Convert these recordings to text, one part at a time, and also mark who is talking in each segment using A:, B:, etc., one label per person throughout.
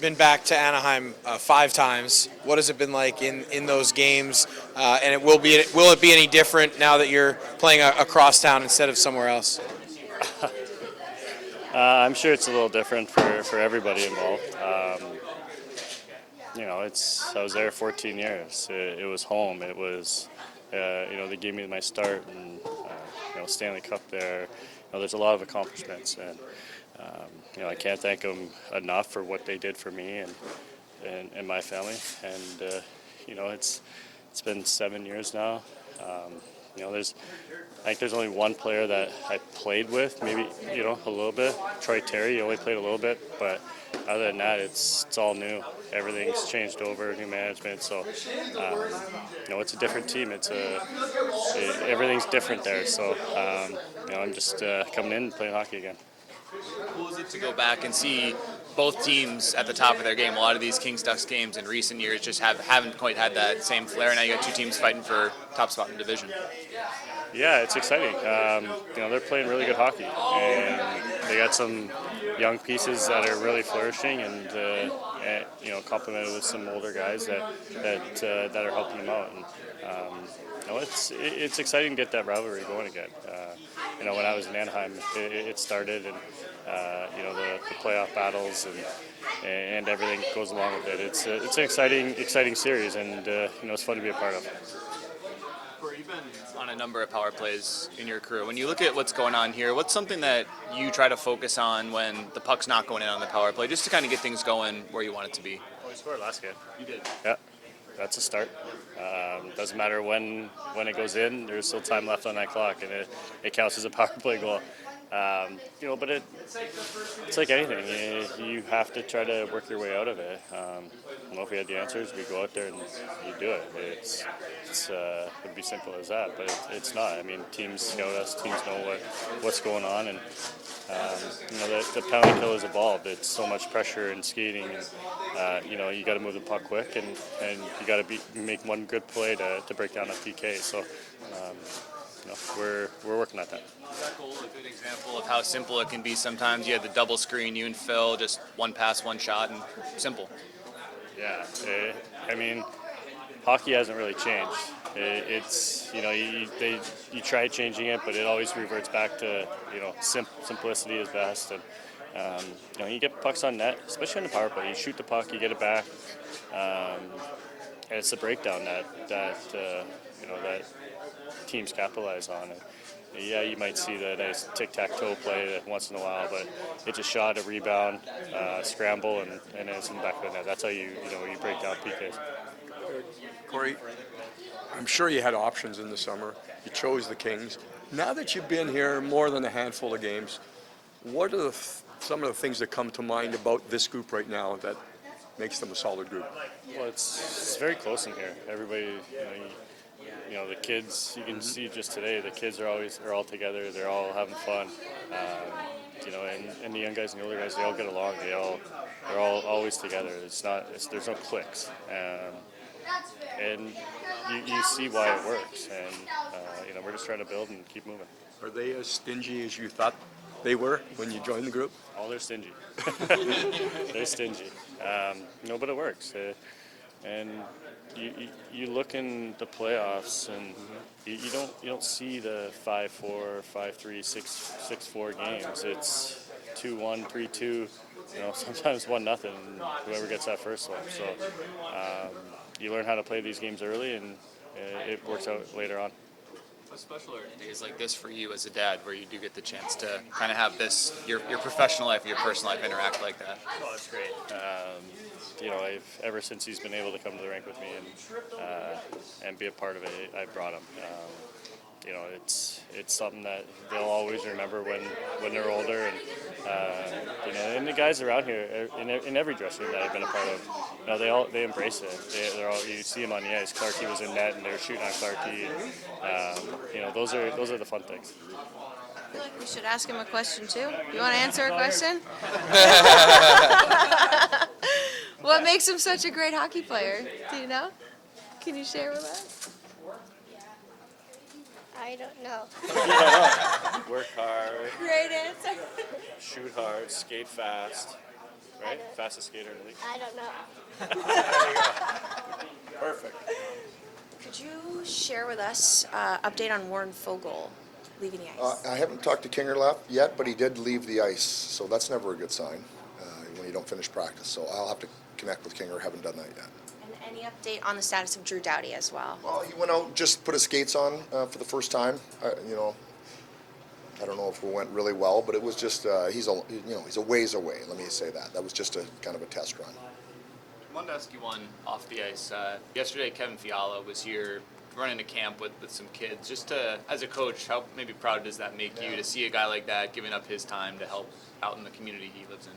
A: been back to Anaheim 5 times. What has it been like in those games? And will it be any different now that you're playing across town instead of somewhere else?
B: I'm sure it's a little different for everybody involved. I was there 14 years. It was home. It was, they gave me my start, and Stanley Cup there. There's a lot of accomplishments, and I can't thank them enough for what they did for me and my family. And it's been 7 years now. I think there's only one player that I played with, maybe a little bit. Troy Terry, he only played a little bit, but other than that, it's all new. Everything's changed over, new management. So, it's a different team. Everything's different there. So, I'm just coming in and playing hockey again.
C: Cool is it to go back and see both teams at the top of their game? A lot of these Kings Ducks games in recent years just haven't quite had that same flair. Now you got two teams fighting for top spot in the division.
B: Yeah, it's exciting. They're playing really good hockey, and they got some young pieces that are really flourishing, and complemented with some older guys that are helping them out. And it's exciting to get that rivalry going again. When I was in Anaheim, it started, and the playoff battles and everything goes along with it. It's an exciting series, and it's fun to be a part of.
C: You've been on a number of power plays in your career. When you look at what's going on here, what's something that you try to focus on when the puck's not going in on the power play, just to kind of get things going where you want it to be?
B: Well, we scored last game.
C: You did.
B: Yeah, that's a start. Doesn't matter when it goes in. There's still time left on that clock, and it counts as a power play goal. But it's like anything. You have to try to work your way out of it. If we had the answers, we go out there and you do it. It would be simple as that, but it's not. I mean, teams scout us. Teams know what's going on, and the penalty kill has evolved. It's so much pressure and skating, and you got to move the puck quick, and you got to make one good play to break down a PK. So. We're working at that.
C: Is that goal a good example of how simple it can be sometimes? You had the double screen, you and Phil, just one pass, one shot, and simple.
B: Yeah, hockey hasn't really changed. You try changing it, but it always reverts back to simplicity is best. And you get pucks on net, especially on the power play. You shoot the puck, you get it back, and it's a breakdown that teams capitalize on it. Yeah, you might see the nice tic-tac-toe play once in a while, but it's a shot, a rebound, scramble, and it's in the back of the net. That's how you break down PKs.
D: Corey, I'm sure you had options in the summer. You chose the Kings. Now that you've been here more than a handful of games, what are some of the things that come to mind about this group right now that makes them a solid group?
B: Well, it's very close in here. Everybody, the kids, you can see just today, the kids are all together. They're all having fun. And the young guys and the older guys, they all get along. They're all always together. There's no cliques. And you see why it works. And, we're just trying to build and keep moving.
D: Are they as stingy as you thought they were when you joined the group?
B: Oh, they're stingy. They're stingy. But it works. And you look in the playoffs, and you don't see the 5-4, 5-3, 6-4 games. It's 2-1, 3-2. Sometimes 1-0. Whoever gets that first one. So you learn how to play these games early, and it works out later on.
C: How special are days like this for you as a dad, where you do get the chance to kind of have your professional life and your personal life interact like that?
B: Oh, it's great. Ever since he's been able to come to the rink with me and be a part of it, I've brought him. It's something that they'll always remember when they're older, and the guys around here in every dressing room that I've been a part of, they embrace it. They're all, you see them on the ice. Clarkey was in net, and they're shooting on Clarkey. And, those are the fun things.
E: I feel like we should ask him a question too. You want to answer a question? What makes him such a great hockey player? Do you know? Can you share with us?
F: I don't know.
B: Work hard,
E: Great answer.
B: shoot hard, skate fast. right? Fastest skater in the league.
F: I don't know.
D: Perfect.
E: Could you share with us update on Warren Fogle leaving the ice?
G: I haven't talked to Kingerlath yet, but he did leave the ice, so that's never a good sign when you don't finish practice. So I'll have to connect with Kinger. Haven't done that yet.
E: And any update on the status of Drew Doughty as well?
G: Well, he went out and just put his skates on for the first time. I don't know if it went really well, but it was just he's a ways away. Let me say that. That was just a kind of a test run.
C: I wanted to ask you one off the ice. Yesterday, Kevin Fiala was here running a camp with some kids. Just to, as a coach, how maybe proud does that make you to see a guy like that giving up his time to help out in the community he lives in?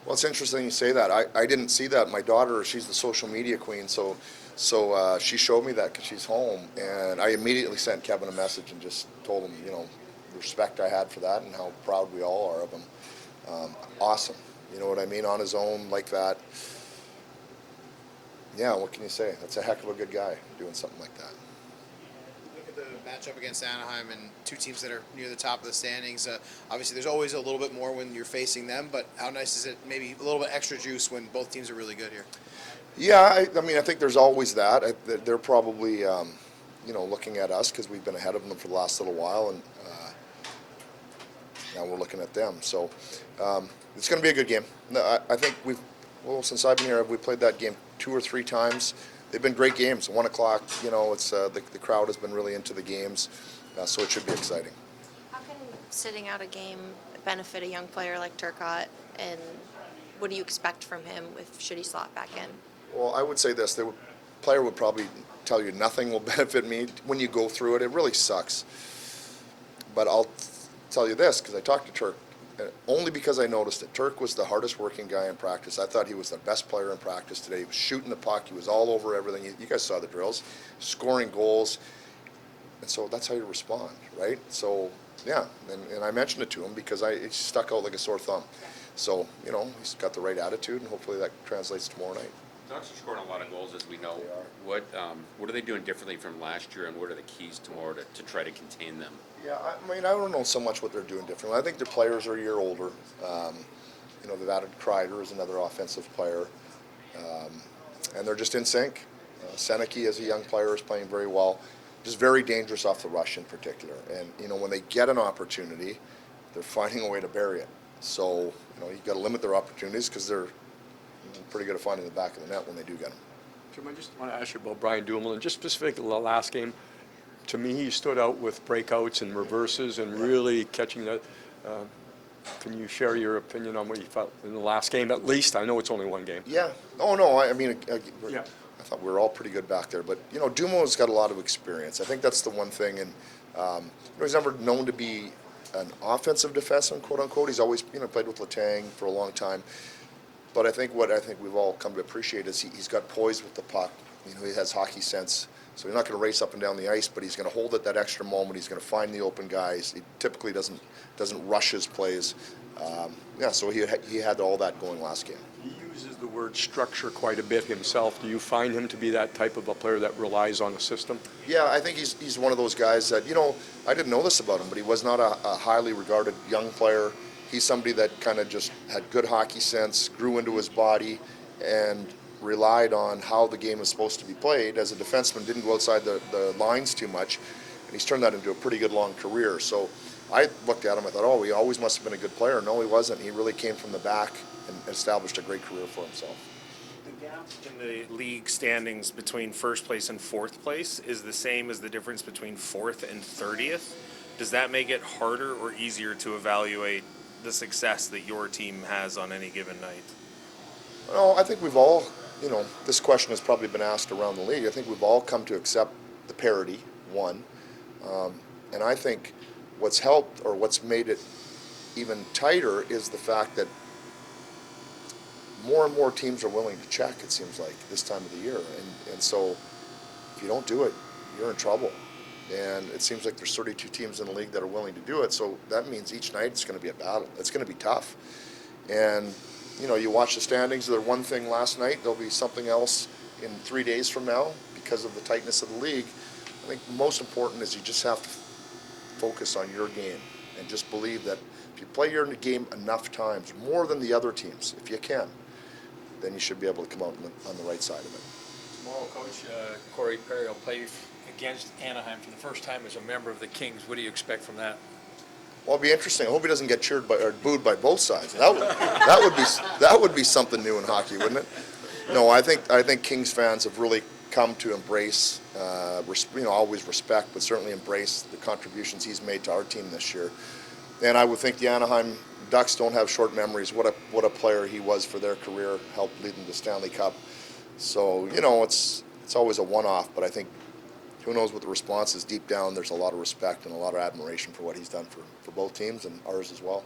G: Well, it's interesting you say that. I didn't see that. My daughter, she's the social media queen, so she showed me that because she's home, and I immediately sent Kevin a message and just told him, the respect I had for that and how proud we all are of him. Awesome. You know what I mean? On his own like that. Yeah, what can you say? That's a heck of a good guy doing something like that.
A: Look at the matchup against Anaheim and two teams that are near the top of the standings. Obviously, there's always a little bit more when you're facing them, but how nice is it maybe a little bit extra juice when both teams are really good here?
G: Yeah, I mean, I think there's always that. They're probably, looking at us because we've been ahead of them for the last little while, and now we're looking at them. So it's going to be a good game. I think since I've been here, we played that game 2 or 3 times. They've been great games. 1 o'clock, it's the crowd has been really into the games, so it should be exciting.
E: How can sitting out a game benefit a young player like Turcotte, and what do you expect from him should he slot back in?
G: Well, I would say this: player would probably tell you nothing will benefit me when you go through it. It really sucks. But I'll tell you this because I talked to Turk. Only because I noticed it. Turk was the hardest working guy in practice. I thought he was the best player in practice today. He was shooting the puck. He was all over everything. You guys saw the drills, scoring goals. And so that's how you respond, right? So, yeah, and I mentioned it to him because it stuck out like a sore thumb. So, he's got the right attitude, and hopefully that translates tomorrow night.
H: Ducks are scoring a lot of goals, as we know. What are they doing differently from last year, and what are the keys tomorrow to try to contain them?
G: Yeah, I mean, I don't know so much what they're doing differently. I think their players are a year older. They've added Kreider as another offensive player, and they're just in sync. Seneke, as a young player, is playing very well. Just very dangerous off the rush in particular. And, when they get an opportunity, they're finding a way to bury it. So, you've got to limit their opportunities because they're pretty good at finding the back of the net when they do get them.
D: Jim, I just want to ask you about Brian Dumoulin, just specifically the last game. To me, he stood out with breakouts and reverses and really catching that. Can you share your opinion on what you felt in the last game, at least? I know it's only one game.
G: Yeah. Oh, no, I mean,
D: Yeah.
G: I thought we were all pretty good back there. But, Dumoulin's got a lot of experience. I think that's the one thing. And, he's never known to be an offensive defenseman, quote unquote. He's always, played with Letang for a long time. But I think we've all come to appreciate is he's got poise with the puck. He has hockey sense. So he's not going to race up and down the ice, but he's going to hold it that extra moment. He's going to find the open guys. He typically doesn't rush his plays. So he had all that going last game.
D: He uses the word structure quite a bit himself. Do you find him to be that type of a player that relies on a system?
G: Yeah, I think he's one of those guys that, I didn't know this about him, but he was not a highly regarded young player. He's somebody that kind of just had good hockey sense, grew into his body, and relied on how the game was supposed to be played. As a defenseman, didn't go outside the lines too much, and he's turned that into a pretty good long career. So I looked at him, I thought, he always must have been a good player. No, he wasn't. He really came from the back and established a great career for himself.
I: The gap in the league standings between first place and fourth place is the same as the difference between fourth and 30th. Does that make it harder or easier to evaluate the success that your team has on any given night?
G: Well, I think we've all, this question has probably been asked around the league. I think we've all come to accept the parity, one. And I think what's helped or what's made it even tighter is the fact that more and more teams are willing to check, it seems like, this time of the year. And so if you don't do it, you're in trouble. And it seems like there's 32 teams in the league that are willing to do it. So that means each night it's going to be a battle. It's going to be tough. And, you watch the standings. They're one thing last night. There'll be something else in 3 days from now because of the tightness of the league. I think most important is you just have to focus on your game and just believe that if you play your game enough times, more than the other teams, if you can, then you should be able to come out on the right side of it.
F: Tomorrow, Coach, Corey Perry will play against Anaheim for the first time as a member of the Kings. What do you expect from that?
G: Well, it'll be interesting. I hope he doesn't get cheered by or booed by both sides. That would be something new in hockey, wouldn't it? No, I think Kings fans have really come to embrace, always respect, but certainly embrace the contributions he's made to our team this year. And I would think the Anaheim Ducks don't have short memories. What a player he was for their career, helped lead them to Stanley Cup. So it's always a one-off, but I think who knows what the response is. Deep down, there's a lot of respect and a lot of admiration for what he's done for both teams and ours as well.